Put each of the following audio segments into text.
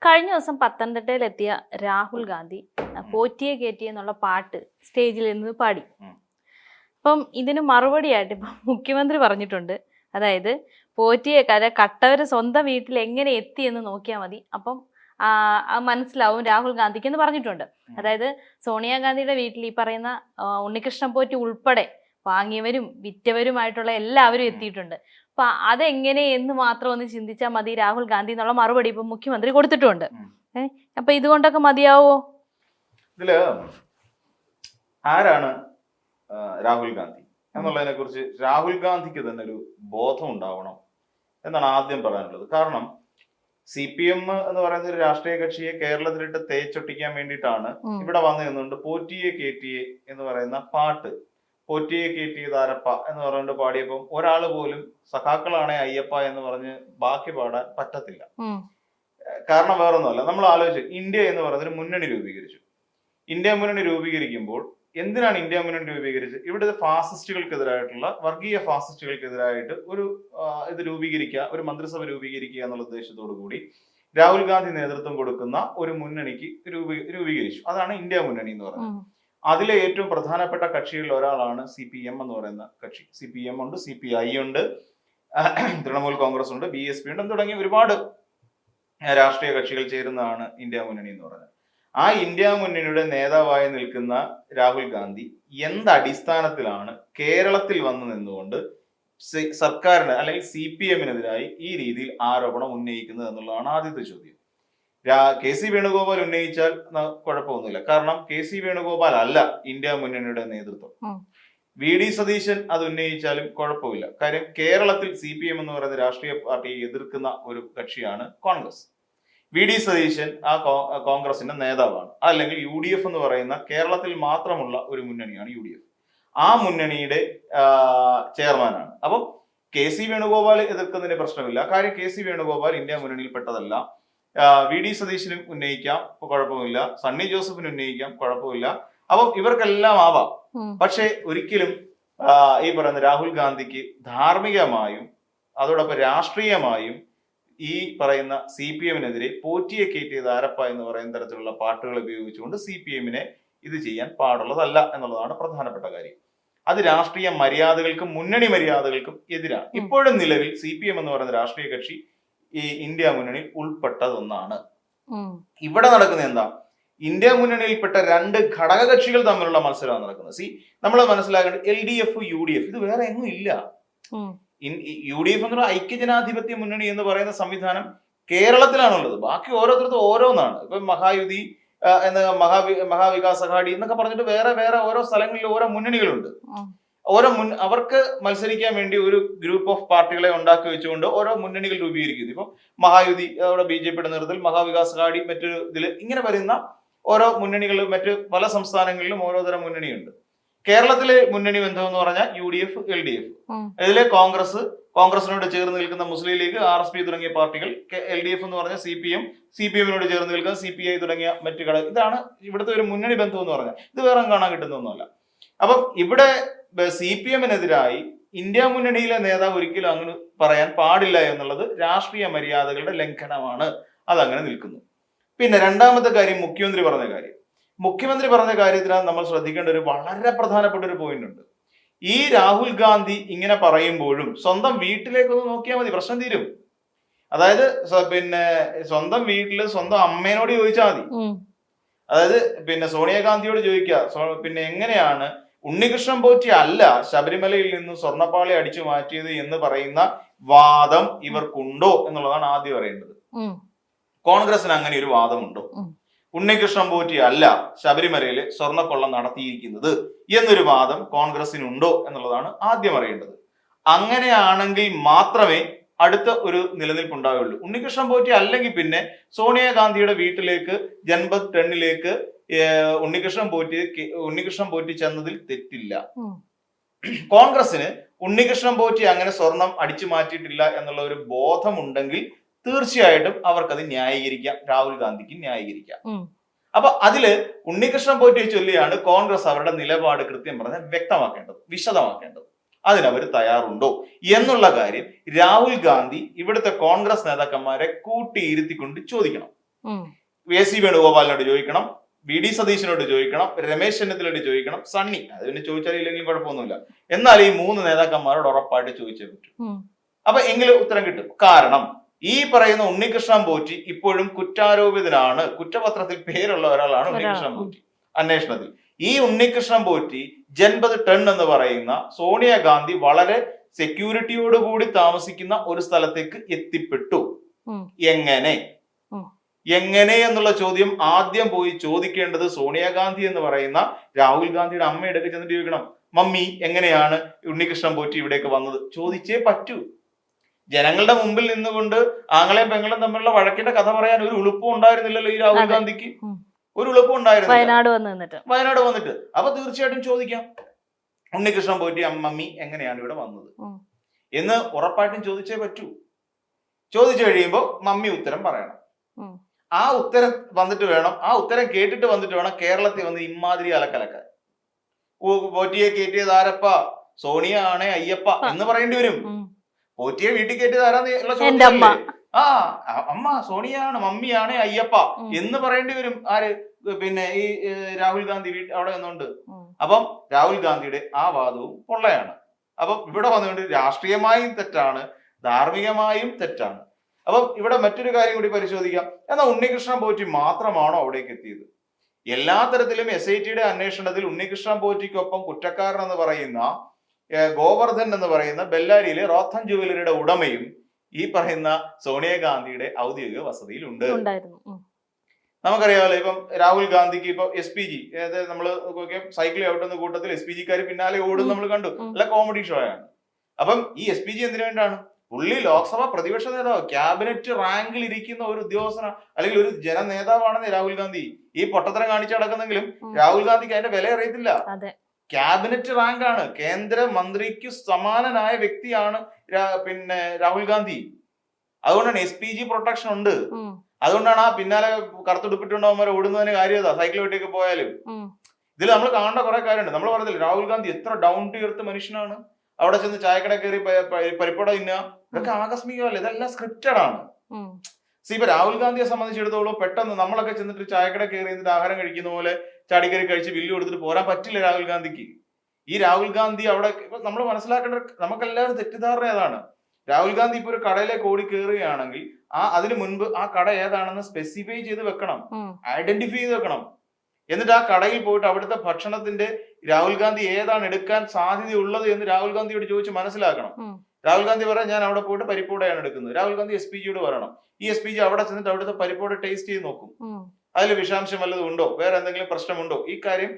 കഴിഞ്ഞ ദിവസം പത്തനംതിട്ടയിലെത്തിയ രാഹുൽ ഗാന്ധി പോറ്റിയെ കയറ്റി എന്നുള്ള പാട്ട് സ്റ്റേജിൽ നിന്ന് പാടി. അപ്പം ഇതിന് മറുപടിയായിട്ട് ഇപ്പം മുഖ്യമന്ത്രി പറഞ്ഞിട്ടുണ്ട്, അതായത് പോറ്റിയെ കട്ടവര് സ്വന്തം വീട്ടിൽ എങ്ങനെ എത്തി എന്ന് നോക്കിയാൽ മതി, അപ്പം മനസ്സിലാവും രാഹുൽ ഗാന്ധിക്ക് എന്ന് പറഞ്ഞിട്ടുണ്ട്. അതായത് സോണിയാഗാന്ധിയുടെ വീട്ടിൽ ഈ പറയുന്ന ഉണ്ണികൃഷ്ണൻ പോറ്റി ഉൾപ്പെടെ വാങ്ങിയവരും വിറ്റവരുമായിട്ടുള്ള എല്ലാവരും എത്തിയിട്ടുണ്ട്. അപ്പൊ അതെങ്ങനെ എന്ന് മാത്രം ഒന്ന് ചിന്തിച്ചാൽ മതി രാഹുൽ ഗാന്ധി എന്നുള്ള മറുപടി ഇപ്പൊ മുഖ്യമന്ത്രി കൊടുത്തിട്ടുണ്ട്. അപ്പൊ ഇതുകൊണ്ടൊക്കെ മതിയാവോ? ഇതില് ആരാണ് രാഹുൽ ഗാന്ധി എന്നുള്ളതിനെ കുറിച്ച് രാഹുൽ ഗാന്ധിക്ക് തന്നെ ഒരു ബോധം ഉണ്ടാവണം എന്നാണ് ആദ്യം പറയാനുള്ളത്. കാരണം CPM എന്ന് പറയുന്ന ഒരു രാഷ്ട്രീയ കക്ഷിയെ കേരളത്തിലിട്ട് തേച്ചൊട്ടിക്കാൻ വേണ്ടിയിട്ടാണ് ഇവിടെ വന്നു നിന്നുകൊണ്ട് പോറ്റിയെ കേറ്റിയെ എന്ന് പറയുന്ന പാട്ട്, പോറ്റിയെ കേറ്റിയത് ആരപ്പ എന്ന് പറഞ്ഞുകൊണ്ട് പാടിയപ്പം ഒരാള് പോലും സഖാക്കളാണെ അയ്യപ്പ എന്ന് പറഞ്ഞ് ബാക്കി പാടാൻ പറ്റത്തില്ല. കാരണം വേറൊന്നുമല്ല, നമ്മൾ ആലോചിച്ചു, ഇന്ത്യ എന്ന് പറയുന്ന ഒരു മുന്നണി രൂപീകരിച്ചു. ഇന്ത്യ മുന്നണി രൂപീകരിക്കുമ്പോൾ എന്തിനാണ് ഇന്ത്യ മുന്നണി രൂപീകരിച്ചത്? ഇവിടുത്തെ ഫാസിസ്റ്റുകൾക്കെതിരായിട്ടുള്ള, വർഗീയ ഫാസിസ്റ്റുകൾക്കെതിരായിട്ട് ഒരു ഇത് രൂപീകരിക്കുക, ഒരു മന്ത്രിസഭ രൂപീകരിക്കുക എന്നുള്ള ഉദ്ദേശത്തോടു കൂടി രാഹുൽ ഗാന്ധി നേതൃത്വം കൊടുക്കുന്ന ഒരു മുന്നണിക്ക് രൂപീകരിച്ചു. അതാണ് ഇന്ത്യ മുന്നണി എന്ന് പറയുന്നത്. അതിലെ ഏറ്റവും പ്രധാനപ്പെട്ട കക്ഷികളിൽ ഒരാളാണ് CPM എന്ന് പറയുന്ന കക്ഷി. CPM ഉണ്ട്, CPI ഉണ്ട്, തൃണമൂൽ കോൺഗ്രസ് ഉണ്ട്, BSP ഉണ്ട് തുടങ്ങിയ ഒരുപാട് രാഷ്ട്രീയ കക്ഷികൾ ചേരുന്നതാണ് ഇന്ത്യ മുന്നണി എന്ന് പറയുന്നത്. ആ ഇന്ത്യ മുന്നണിയുടെ നേതാവായി നിൽക്കുന്ന രാഹുൽ ഗാന്ധി എന്ത് അടിസ്ഥാനത്തിലാണ് കേരളത്തിൽ വന്നു നിന്നുകൊണ്ട് സർക്കാരിന് അല്ലെങ്കിൽ CPM-നെതിരായി ഈ രീതിയിൽ ആരോപണം ഉന്നയിക്കുന്നത് എന്നുള്ളതാണ് ആദ്യത്തെ ചോദ്യം. KC വേണുഗോപാൽ ഉന്നയിച്ചാൽ കുഴപ്പമൊന്നുമില്ല, കാരണം KC വേണുഗോപാൽ അല്ല ഇന്ത്യ മുന്നണിയുടെ നേതൃത്വം. VD സതീശൻ അത് ഉന്നയിച്ചാലും കുഴപ്പമില്ല. കാര്യം കേരളത്തിൽ CPM എന്ന് പറയുന്ന രാഷ്ട്രീയ പാർട്ടിയെ എതിർക്കുന്ന ഒരു കക്ഷിയാണ് കോൺഗ്രസ്. VD സതീശൻ ആ കോൺഗ്രസിന്റെ നേതാവാണ്. അല്ലെങ്കിൽ UDF എന്ന് പറയുന്ന കേരളത്തിൽ മാത്രമുള്ള ഒരു മുന്നണിയാണ് UDF. ആ മുന്നണിയുടെ ചെയർമാനാണ്. അപ്പം KC വേണുഗോപാൽ എതിർക്കുന്നതിന് പ്രശ്നമില്ല. കാര്യം KC വേണുഗോപാൽ ഇന്ത്യ മുന്നണിയിൽ പെട്ടതല്ല. VD സതീശനും ഉന്നയിക്കാം, കുഴപ്പമില്ല. സണ്ണി ജോസഫിന് ഉന്നയിക്കാം, കുഴപ്പമില്ല. അപ്പം ഇവർക്കെല്ലാം ആവാം. പക്ഷെ ഒരിക്കലും ഈ പറയുന്ന രാഹുൽ ഗാന്ധിക്ക് ധാർമ്മികമായും അതോടൊപ്പം രാഷ്ട്രീയമായും ഈ പറയുന്ന CPM-നെതിരെ പോറ്റിയെ കയറ്റിയത് ആരപ്പ എന്ന് പറയുന്ന തരത്തിലുള്ള പാട്ടുകൾ ഉപയോഗിച്ചുകൊണ്ട് CPM-നെ ഇത് ചെയ്യാൻ പാടുള്ളതല്ല എന്നുള്ളതാണ് പ്രധാനപ്പെട്ട കാര്യം. അത് രാഷ്ട്രീയ മര്യാദകൾക്കും മുന്നണി മര്യാദകൾക്കും എതിരാണ്. ഇപ്പോഴും നിലവിൽ CPM എന്ന് പറയുന്ന രാഷ്ട്രീയ കക്ഷി ഈ ഇന്ത്യ മുന്നണിയിൽ ഉൾപ്പെട്ടതൊന്നാണ്. ഇവിടെ നടക്കുന്നത് എന്താ? ഇന്ത്യ മുന്നണിയിൽപ്പെട്ട രണ്ട് ഘടക കക്ഷികൾ തമ്മിലുള്ള മത്സരമാണ് നടക്കുന്നത്. നമ്മൾ മനസ്സിലാക്കേണ്ടത് LDF, UDF ഇത് വേറെ എങ്ങും ഇല്ല. UDF എന്നുള്ള ഐക്യജനാധിപത്യ മുന്നണി എന്ന് പറയുന്ന സംവിധാനം കേരളത്തിലാണുള്ളത്. ബാക്കി ഓരോരുത്തർക്കും ഓരോന്നാണ്. ഇപ്പൊ മഹായുതി എന്ന മഹാവികാസ് അഘാടി എന്നൊക്കെ പറഞ്ഞിട്ട് വേറെ വേറെ ഓരോ സ്ഥലങ്ങളിൽ ഓരോ മുന്നണികളുണ്ട്. അവർക്ക് മത്സരിക്കാൻ വേണ്ടി ഒരു ഗ്രൂപ്പ് ഓഫ് പാർട്ടികളെ ഉണ്ടാക്കി വെച്ചുകൊണ്ട് ഓരോ മുന്നണികൾ രൂപീകരിക്കുന്നു. ഇപ്പൊ മഹായുതി അവിടെ BJPയുടെ നേതൃത്വത്തിൽ, മഹാവികാസ് അഘാടി മറ്റൊരു ഇതിൽ, ഇങ്ങനെ വരുന്ന ഓരോ മുന്നണികൾ മറ്റ് പല സംസ്ഥാനങ്ങളിലും ഓരോ തരം മുന്നണിയുണ്ട്. കേരളത്തിലെ മുന്നണി ബന്ധം എന്ന് പറഞ്ഞാൽ UDF, LDF. ഇതിലെ കോൺഗ്രസിനോട് ചേർന്ന് നിൽക്കുന്ന മുസ്ലിം ലീഗ്, RSP തുടങ്ങിയ പാർട്ടികൾ, LDF എന്ന് പറഞ്ഞാൽ CPM-നോട് ചേർന്ന് നിൽക്കുന്ന CPI തുടങ്ങിയ മറ്റു ഘടകം. ഇതാണ് ഇവിടുത്തെ ഒരു മുന്നണി ബന്ധം എന്ന് പറഞ്ഞാൽ. ഇത് വേറെ കാണാൻ കിട്ടുന്നൊന്നുമല്ല. അപ്പം ഇവിടെ CPM-നെതിരായി ഇന്ത്യ മുന്നണിയിലെ നേതാവ് ഒരിക്കലും അങ്ങനെ പറയാൻ പാടില്ല എന്നുള്ളത് രാഷ്ട്രീയ മര്യാദകളുടെ ലംഘനമാണ്. അതങ്ങനെ നിൽക്കുന്നു. പിന്നെ രണ്ടാമത്തെ കാര്യം, മുഖ്യമന്ത്രി പറഞ്ഞ കാര്യത്തിനകത്ത് നമ്മൾ ശ്രദ്ധിക്കേണ്ട ഒരു വളരെ പ്രധാനപ്പെട്ട ഒരു പോയിന്റ് ഉണ്ട്. ഈ രാഹുൽ ഗാന്ധി ഇങ്ങനെ പറയുമ്പോഴും സ്വന്തം വീട്ടിലേക്കൊന്ന് നോക്കിയാൽ മതി, പ്രശ്നം തീരും. അതായത് പിന്നെ സ്വന്തം വീട്ടില് സ്വന്തം അമ്മേനോട് ചോദിച്ചാൽ മതി. അതായത് പിന്നെ സോണിയാഗാന്ധിയോട് ചോദിക്കുക, പിന്നെ എങ്ങനെയാണ് ഉണ്ണികൃഷ്ണൻ പോറ്റി അല്ല ശബരിമലയിൽ നിന്ന് സ്വർണ്ണപ്പാളി അടിച്ചു മാറ്റിയത് എന്ന് പറയുന്ന വാദം ഇവർക്കുണ്ടോ എന്നുള്ളതാണ് ആദ്യം അറിയേണ്ടത്. കോൺഗ്രസിന് അങ്ങനെ ഒരു വാദമുണ്ടോ? ഉണ്ണികൃഷ്ണൻ പോറ്റി അല്ല ശബരിമലയിൽ സ്വർണ്ണക്കൊള്ള നടത്തിയിരിക്കുന്നത് എന്നൊരു വാദം കോൺഗ്രസിനുണ്ടോ എന്നുള്ളതാണ് ആദ്യം അറിയേണ്ടത്. അങ്ങനെയാണെങ്കിൽ മാത്രമേ അടുത്ത ഒരു നിലനിൽപ്പുണ്ടാവുകയുള്ളൂ. ഉണ്ണികൃഷ്ണൻ പോറ്റി അല്ലെങ്കിൽ പിന്നെ സോണിയാഗാന്ധിയുടെ വീട്ടിലേക്ക് ജൻപത് ടെണ്ണിലേക്ക് ഉണ്ണികൃഷ്ണൻ പോറ്റി ചെന്നതിൽ തെറ്റില്ല. കോൺഗ്രസിന് ഉണ്ണികൃഷ്ണൻ പോറ്റി അങ്ങനെ സ്വർണം അടിച്ചു മാറ്റിയിട്ടില്ല എന്നുള്ള ഒരു ബോധമുണ്ടെങ്കിൽ തീർച്ചയായിട്ടും അവർക്കത് ന്യായീകരിക്കാം, രാഹുൽ ഗാന്ധിക്ക് ന്യായീകരിക്കാം. അപ്പൊ അതില് ഉണ്ണികൃഷ്ണൻ പോറ്റിയെ ചൊല്ലിയാണ് കോൺഗ്രസ് അവരുടെ നിലപാട് കൃത്യം പറഞ്ഞാൽ വ്യക്തമാക്കേണ്ടത്, വിശദമാക്കേണ്ടത്. അതിനവർ തയ്യാറുണ്ടോ എന്നുള്ള കാര്യം രാഹുൽ ഗാന്ധി ഇവിടുത്തെ കോൺഗ്രസ് നേതാക്കന്മാരെ കൂട്ടിയിരുത്തിക്കൊണ്ട് ചോദിക്കണം. AC വേണുഗോപാലിനോട് ചോദിക്കണം, VD സതീശനോട് ചോദിക്കണം, രമേശ് ചെന്നിത്തലയോട് ചോദിക്കണം, സണ്ണി അത് പിന്നെ ചോദിച്ചാലില്ലെങ്കിലും കുഴപ്പമൊന്നുമില്ല. എന്നാൽ ഈ 3 നേതാക്കന്മാരോട് ഉറപ്പായിട്ട് ചോദിച്ചേ പറ്റൂ. അപ്പൊ എങ്കിലും ഉത്തരം കിട്ടും. കാരണം ഈ പറയുന്ന ഉണ്ണികൃഷ്ണൻ പോറ്റി ഇപ്പോഴും കുറ്റാരോപിതനാണ്. കുറ്റപത്രത്തിൽ പേരുള്ള ഒരാളാണ് ഉണ്ണികൃഷ്ണൻ പോറ്റി അന്വേഷണത്തിൽ. ഈ ഉണ്ണികൃഷ്ണൻ പോറ്റി ജൻപത് ടൺ എന്ന് പറയുന്ന സോണിയാഗാന്ധി വളരെ സെക്യൂരിറ്റിയോടുകൂടി താമസിക്കുന്ന ഒരു സ്ഥലത്തേക്ക് എത്തിപ്പെട്ടു. എങ്ങനെ എന്നുള്ള ചോദ്യം ആദ്യം പോയി ചോദിക്കേണ്ടത് സോണിയാഗാന്ധി എന്ന് പറയുന്ന രാഹുൽ ഗാന്ധിയുടെ അമ്മയുടെ ഒക്കെ ചെന്നിട്ട് ചോദിക്കണം, മമ്മി എങ്ങനെയാണ് ഉണ്ണികൃഷ്ണൻ പോറ്റി ഇവിടേക്ക് വന്നത്? ചോദിച്ചേ പറ്റൂ. ജനങ്ങളുടെ മുമ്പിൽ നിന്നുകൊണ്ട് ആങ്ങളെയും പെങ്ങളും തമ്മിലുള്ള വഴക്കിന്റെ കഥ പറയാൻ ഒരു ഉളുപ്പും ഉണ്ടായിരുന്നില്ലല്ലോ ഈ രാഹുൽ ഗാന്ധിക്ക്. ഒരു ഉളുപ്പും ഉണ്ടായിരുന്നില്ല വയനാട് വന്നിട്ട്. അപ്പൊ തീർച്ചയായിട്ടും ചോദിക്കാം, ഉണ്ണികൃഷ്ണൻ പോറ്റി മമ്മി എങ്ങനെയാണ് ഇവിടെ വന്നത് എന്ന് ഉറപ്പായിട്ടും ചോദിച്ചേ പറ്റൂ. ചോദിച്ചു കഴിയുമ്പോ മമ്മി ഉത്തരം പറയണം. ആ ഉത്തരം വന്നിട്ട് വേണം, ആ ഉത്തരം കേട്ടിട്ട് വന്നിട്ട് വേണം കേരളത്തിൽ വന്ന് ഇമാതിരി അലക്കലക്കാൻ. പോറ്റിയെ കയറ്റിയത് ആരപ്പ? സോണിയ ആണേ അയ്യപ്പ എന്ന് പറയേണ്ടി വരും. പോറ്റിയെ വീട്ടിൽ കയറ്റിയത് ആരാന്നുള്ള ചോദ്യം. അമ്മ സോണിയാണ്, മമ്മിയാണ് അയ്യപ്പ എന്ന് പറയേണ്ടി വരും. ആര്? പിന്നെ ഈ രാഹുൽ ഗാന്ധി അവിടെ നിന്നുണ്ട്. അപ്പം രാഹുൽ ഗാന്ധിയുടെ ആ വാദവും പൊള്ളയാണ്. അപ്പം ഇവിടെ വന്നുകൊണ്ട് രാഷ്ട്രീയമായും തെറ്റാണ്, ധാർമ്മികമായും തെറ്റാണ്. അപ്പം ഇവിടെ മറ്റൊരു കാര്യം കൂടി പരിശോധിക്കാം. എന്നാൽ ഉണ്ണികൃഷ്ണൻ പോറ്റി മാത്രമാണോ അവിടേക്ക് എത്തിയത്? എല്ലാ തരത്തിലും SITയുടെ അന്വേഷണത്തിൽ ഉണ്ണികൃഷ്ണൻ പോറ്റിക്കൊപ്പം കുറ്റക്കാരൻ എന്ന് പറയുന്ന ഗോവർദ്ധൻ എന്ന് പറയുന്ന ബെല്ലാരിയിലെ റോത്തൻ ജുവലറിയുടെ ഉടമയും ഈ പറയുന്ന സോണിയാഗാന്ധിയുടെ ഔദ്യോഗിക വസതിയിലുണ്ട്. നമുക്കറിയാമല്ലോ, ഇപ്പം രാഹുൽ ഗാന്ധിക്ക് ഇപ്പൊ SPG, അതായത് നമ്മള് സൈക്കിൾ ഔട്ടുന്ന കൂട്ടത്തിൽ SPGക്കാർ പിന്നാലെ ഓടും നമ്മൾ കണ്ടു. നല്ല കോമഡി ഷോ ആണ്. അപ്പം ഈ SPG എന്തിനു വേണ്ടിയാണ്? പുള്ളി ലോക്സഭ പ്രതിപക്ഷ നേതാവ്, ക്യാബിനറ്റ് റാങ്കിൽ ഇരിക്കുന്ന ഒരു ഉദ്യോഗസ്ഥന അല്ലെങ്കിൽ ഒരു ജനനേതാവാണെന്ന് രാഹുൽ ഗാന്ധി. ഈ പൊട്ടത്തരം കാണിച്ചു നടക്കുന്നെങ്കിലും രാഹുൽ ഗാന്ധിക്ക് അതിന്റെ വില അറിയത്തില്ല. ക്യാബിനറ്റ് റാങ്ക് ആണ്, കേന്ദ്ര മന്ത്രിക്ക് സമാനനായ വ്യക്തിയാണ് പിന്നെ രാഹുൽ ഗാന്ധി. അതുകൊണ്ടാണ് SPG പ്രൊട്ടക്ഷൻ ഉണ്ട്. അതുകൊണ്ടാണ് ആ പിന്നാലെ കറുത്തുടുപ്പിട്ടുണ്ടാവുന്നവരെ ഓടുന്നതിന് കാര്യം സൈക്കിൾ വെട്ടിയൊക്കെ പോയാലും. ഇതിൽ നമ്മൾ കാണേണ്ട കുറെ കാര്യമുണ്ട്. നമ്മൾ പറഞ്ഞില്ല രാഹുൽ ഗാന്ധി എത്ര ഡൗൺ ടു എർത്ത് മനുഷ്യനാണ്. അവിടെ ചെന്ന് ചായക്കട കയറി പരിപ്പട തിന്നുക, ഇതൊക്കെ ആകസ്മികമല്ല, ഇതെല്ലാം സ്ക്രിപ്റ്റഡ് ആണ്. ഇപ്പൊ രാഹുൽ ഗാന്ധിയെ സംബന്ധിച്ചിടത്തോളം പെട്ടെന്ന് നമ്മളൊക്കെ ചെന്നിട്ട് ചായക്കട കയറി എന്നിട്ട് ആഹാരം കഴിക്കുന്ന പോലെ ചാടിക്കറി കഴിച്ച് ബില്ല് കൊടുത്തിട്ട് പോരാൻ പറ്റില്ല രാഹുൽ ഗാന്ധിക്ക്. ഈ രാഹുൽ ഗാന്ധി അവിടെ നമ്മൾ മനസ്സിലാക്കേണ്ട, നമുക്കെല്ലാവരും തെറ്റിദ്ധാരണ ഏതാണ്? രാഹുൽ ഗാന്ധി ഇപ്പൊ ഒരു കടയിലേക്ക് ഓടി കയറുകയാണെങ്കിൽ അതിന് മുൻപ് ആ കട ഏതാണെന്ന് സ്പെസിഫൈ ചെയ്ത് വെക്കണം, ഐഡന്റിഫൈ ചെയ്ത് വെക്കണം. എന്നിട്ട് ആ കടയിൽ പോയിട്ട് അവിടുത്തെ ഭക്ഷണത്തിന്റെ രാഹുൽ ഗാന്ധി ഏതാണ് എടുക്കാൻ സാധ്യതയുള്ളത് എന്ന് രാഹുൽ ഗാന്ധിയോട് ചോദിച്ച് മനസ്സിലാക്കണം. രാഹുൽ ഗാന്ധി പറയാം ഞാൻ അവിടെ പോയിട്ട് പരിപ്പോടയാണ് എടുക്കുന്നത്. രാഹുൽ ഗാന്ധി SPGയോട് പറയണം. ഈ SPG അവിടെ ചെന്നിട്ട് അവിടുത്തെ പരിപ്പോട ടേസ്റ്റ് ചെയ്ത് നോക്കും. അതിൽ വിഷാംശം വല്ലതും ഉണ്ടോ, വേറെ എന്തെങ്കിലും പ്രശ്നമുണ്ടോ, ഈ കാര്യം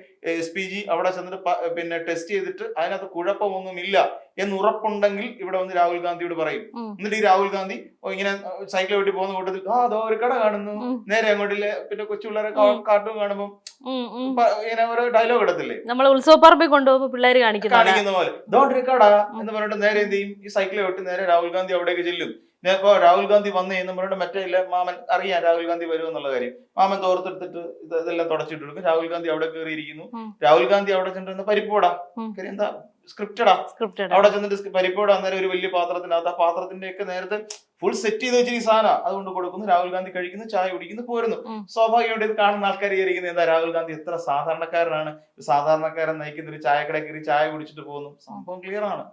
SPG അവിടെ ചെന്നിട്ട് പിന്നെ ടെസ്റ്റ് ചെയ്തിട്ട് അതിനകത്ത് കുഴപ്പമൊന്നുമില്ല എന്ന് ഉറപ്പുണ്ടെങ്കിൽ ഇവിടെ വന്ന് രാഹുൽ ഗാന്ധിയോട് പറയും. എന്നിട്ട് ഈ രാഹുൽ ഗാന്ധി ഇങ്ങനെ സൈക്കിൾ വെട്ടി പോകുന്ന കൂട്ടത്തിൽ അതോ ഒരു കട കാണുന്നു, നേരെ അങ്ങോട്ടില്ലേ പിന്നെ കൊച്ചു പിള്ളേരെ കാർട്ടൂൺ കാണുമ്പോൾ ഇങ്ങനെ ഓരോ ഡയലോഗ് ഇടത്തില്ലേ, നമ്മൾ ഉത്സവപ്പറമ്പിൽ കൊണ്ടുപോകുമ്പോൾ പിള്ളേർ കാണിക്കുന്ന പോലെ ദോണ്ടൊരു കട എന്ന് പറഞ്ഞിട്ട് നേരെ എന്ത് ചെയ്യും, ഈ സൈക്കിൾ വെട്ടി നേരെ രാഹുൽ ഗാന്ധി അവിടേക്ക് ചെല്ലും. ഇപ്പൊ രാഹുൽ ഗാന്ധി വന്നു എന്ന് പറഞ്ഞിട്ട് മറ്റേ ഇല്ല മാമൻ അറിയാം രാഹുൽ ഗാന്ധി വരും എന്നുള്ള കാര്യം. മാമൻ തോർത്തെടുത്തിട്ട് ഇതെല്ലാം തുടച്ചിട്ട് കൊടുക്കും. രാഹുൽ ഗാന്ധി അവിടെ കയറിയിരിക്കുന്നു. രാഹുൽ ഗാന്ധി അവിടെ ചെന്നിട്ട് പരിപ്പോടാ, എന്താ സ്ക്രിപ്റ്റഡാ, അവിടെ ചെന്നിട്ട് പരിപ്പോടാ അന്നേരം ഒരു വലിയ പാത്രത്തിനകത്ത്, ആ പാത്രത്തിന്റെ ഒക്കെ നേരത്തെ ഫുൾ സെറ്റ് ചെയ്ത് വെച്ചിട്ട് ഈ സാധനം അതുകൊണ്ട് കൊടുക്കുന്നു. രാഹുൽ ഗാന്ധി കഴിക്കുന്നു, ചായ കുടിക്കുന്നു, പോരുന്നു. സ്വാഭാവികമായിട്ട് ഇത് കാണുന്ന ആൾക്കാർ വിചാരിക്കുന്നത് എന്താ, രാഹുൽ ഗാന്ധി എത്ര സാധാരണക്കാരനാണ്, സാധാരണക്കാരൻ നയിക്കുന്ന ഒരു ചായക്കട കയറി ചായ കുടിച്ചിട്ട് പോകുന്നു. സംഭവം ക്ലിയർ ആണ്.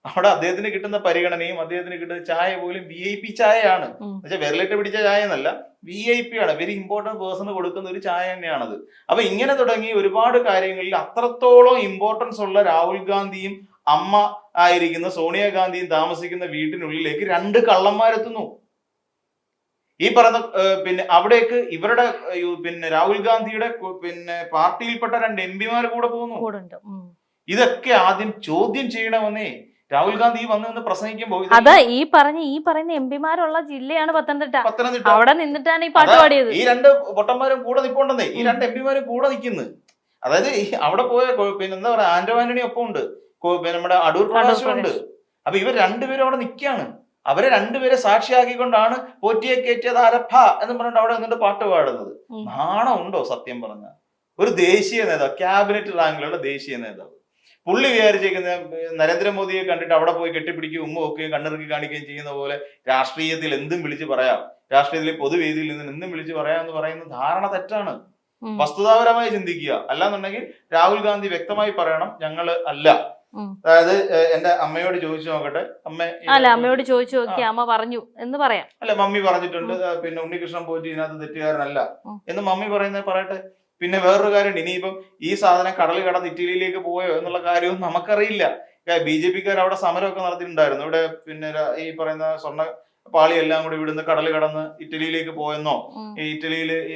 അവിടെ അദ്ദേഹത്തിന് കിട്ടുന്ന പരിഗണനയും അദ്ദേഹത്തിന് കിട്ടുന്ന ചായ പോലും VIP ചായയാണ്. എന്നുവെച്ചാൽ വിരലിട്ട് പിടിച്ച ചായ എന്നല്ല, VIP ആണ്, വെരി ഇമ്പോർട്ടന്റ് പേഴ്സണ് കൊടുക്കുന്ന ഒരു ചായ തന്നെയാണത്. അപ്പൊ ഇങ്ങനെ തുടങ്ങി ഒരുപാട് കാര്യങ്ങളിൽ അത്രത്തോളം ഇമ്പോർട്ടൻസ് ഉള്ള രാഹുൽ ഗാന്ധിയും അമ്മ ആയിരിക്കുന്ന സോണിയാഗാന്ധിയും താമസിക്കുന്ന വീട്ടിനുള്ളിലേക്ക് 2 കള്ളന്മാരെത്തുന്നു. ഈ പറഞ്ഞ പിന്നെ അവിടേക്ക് ഇവരുടെ പിന്നെ രാഹുൽ ഗാന്ധിയുടെ പിന്നെ പാർട്ടിയിൽപ്പെട്ട 2 MP കൂടെ പോകുന്നു. ഇതൊക്കെ ആദ്യം ചോദ്യം ചെയ്യണമെന്നേ രാഹുൽ ഗാന്ധി വന്ന് പ്രസംഗിക്കുമ്പോൾ. അതാ ഈ പറയുന്ന MP ജില്ലയാണ് പത്തനംതിട്ട. അവിടെ നിന്നിട്ടാണ് ഈ പാട്ട് പാടിയത്. ഈ 2 പൊട്ടന്മാരും കൂടെ നിൽപ്പുണ്ടെന്നേ, ഈ 2 MP കൂടെ നിൽക്കുന്നു. അതായത് അവിടെ പോയ പിന്നെ എന്താ പറയാ ആന്റോ ആന്റണി ഒപ്പം ഉണ്ട്, പിന്നെ നമ്മുടെ അടൂർ പ്രകാശും ഉണ്ട്. അപ്പൊ ഇവർ 2 പേരും അവിടെ നിൽക്കുകയാണ്. അവരെ 2 പേരെ സാക്ഷിയാക്കിക്കൊണ്ടാണ് പോറ്റിയെ കയറ്റിയത് ആരപ്പ എന്ന് പറഞ്ഞിട്ട് അവിടെ നിന്നിട്ട് പാട്ട് പാടുന്നത്. നാണം ഉണ്ടോ സത്യം പറഞ്ഞ? ഒരു ദേശീയ നേതാവ്, ക്യാബിനറ്റ് റാങ്കിലുള്ള ദേശീയ നേതാവ്, പുള്ളി വിചാരിച്ചേക്കുന്ന നരേന്ദ്രമോദിയെ കണ്ടിട്ട് അവിടെ പോയി കെട്ടിപ്പിടിക്കുകയും ഉമ്മ വെക്കുകയും കണ്ണിറുക്കി കാണിക്കുകയും ചെയ്യുന്ന പോലെ രാഷ്ട്രീയത്തിൽ എന്തും വിളിച്ച് പറയാം. രാഷ്ട്രീയത്തിലെ പൊതുവേദിയിൽ നിന്ന് നിന്നും വിളിച്ച് പറയാമെന്ന് പറയുന്ന ധാരണ തെറ്റാണ്. ഉം. വസ്തുതാപരമായി ചിന്തിക്കുക. അല്ലാന്നുണ്ടെങ്കിൽ രാഹുൽ ഗാന്ധി വ്യക്തമായി പറയണം, ഞങ്ങള് അല്ല. ഉം. അതായത് എന്റെ അമ്മയോട് ചോദിച്ചു നോക്കട്ടെ, അല്ല, അമ്മയോട് ചോദിച്ചു നോക്കി അമ്മ പറഞ്ഞു എന്ന് പറയാം. അല്ല, മമ്മി പറഞ്ഞിട്ടുണ്ട്, പിന്നെ ഉണ്ണികൃഷ്ണൻ പോറ്റി ഇതിനകത്ത് തെറ്റുകാരനല്ല എന്ന് മമ്മി പറയുന്നത് പറയട്ടെ. പിന്നെ വേറൊരു കാര്യമുണ്ട്, ഇനിയിപ്പം ഈ സാധനം കടൽ കടന്ന് ഇറ്റലിയിലേക്ക് പോയോ എന്നുള്ള കാര്യവും നമുക്കറിയില്ല. BJP-ക്കാർ അവിടെ സമരമൊക്കെ നടത്തിയിട്ടുണ്ടായിരുന്നു. ഇവിടെ പിന്നെ ഈ പറയുന്ന സ്വർണ്ണ പാളി എല്ലാം കൂടി ഇവിടുന്ന് കടൽ കടന്ന് ഇറ്റലിയിലേക്ക് പോയെന്നോ, ഈ ഇറ്റലിയിൽ ഈ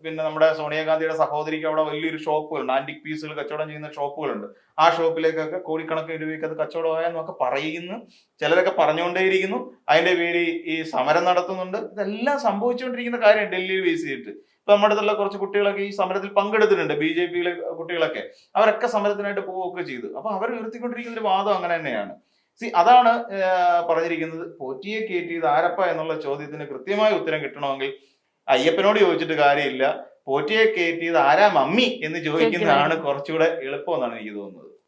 പിന്നെ നമ്മുടെ സോണിയാഗാന്ധിയുടെ സഹോദരിക്ക് അവിടെ വലിയൊരു ഷോപ്പുകളുണ്ട്, ആന്റിക് പീസുകൾ കച്ചവടം ചെയ്യുന്ന ഷോപ്പുകളുണ്ട്. ആ ഷോപ്പിലേക്കൊക്കെ കോടിക്കണക്കിന് രൂപയ്ക്ക് അത് കച്ചവടമായെന്നൊക്കെ പറയുന്നു. ചിലരൊക്കെ പറഞ്ഞുകൊണ്ടേയിരിക്കുന്നു. അതിന്റെ പേര് ഈ സമരം നടത്തുന്നുണ്ട്. ഇതെല്ലാം സംഭവിച്ചുകൊണ്ടിരിക്കുന്ന കാര്യം ഡൽഹിയിൽ ബേസ് ചെയ്തിട്ട്. ഇപ്പൊ നമ്മുടെ അടുത്തുള്ള കുറച്ച് കുട്ടികളൊക്കെ ഈ സമരത്തിൽ പങ്കെടുത്തിട്ടുണ്ട്, BJP-യിലെ കുട്ടികളൊക്കെ. അവരൊക്കെ സമരത്തിനായിട്ട് പോവുകയൊക്കെ ചെയ്തു. അപ്പൊ അവർ ഉയർത്തിക്കൊണ്ടിരിക്കുന്ന ഒരു വാദം അങ്ങനെ തന്നെയാണ്. അതാണ് പറഞ്ഞിരിക്കുന്നത്. പോറ്റിയെ കയറ്റിയത് ആരപ്പ എന്നുള്ള ചോദ്യത്തിന് കൃത്യമായ ഉത്തരം കിട്ടണമെങ്കിൽ അയ്യപ്പനോട് ചോദിച്ചിട്ട് കാര്യമില്ല, പോറ്റിയെ കയറ്റിയത് ആരാ മമ്മി എന്ന് ചോദിക്കുന്നതാണ് കുറച്ചുകൂടെ എളുപ്പം എന്നാണ് എനിക്ക് തോന്നുന്നത്.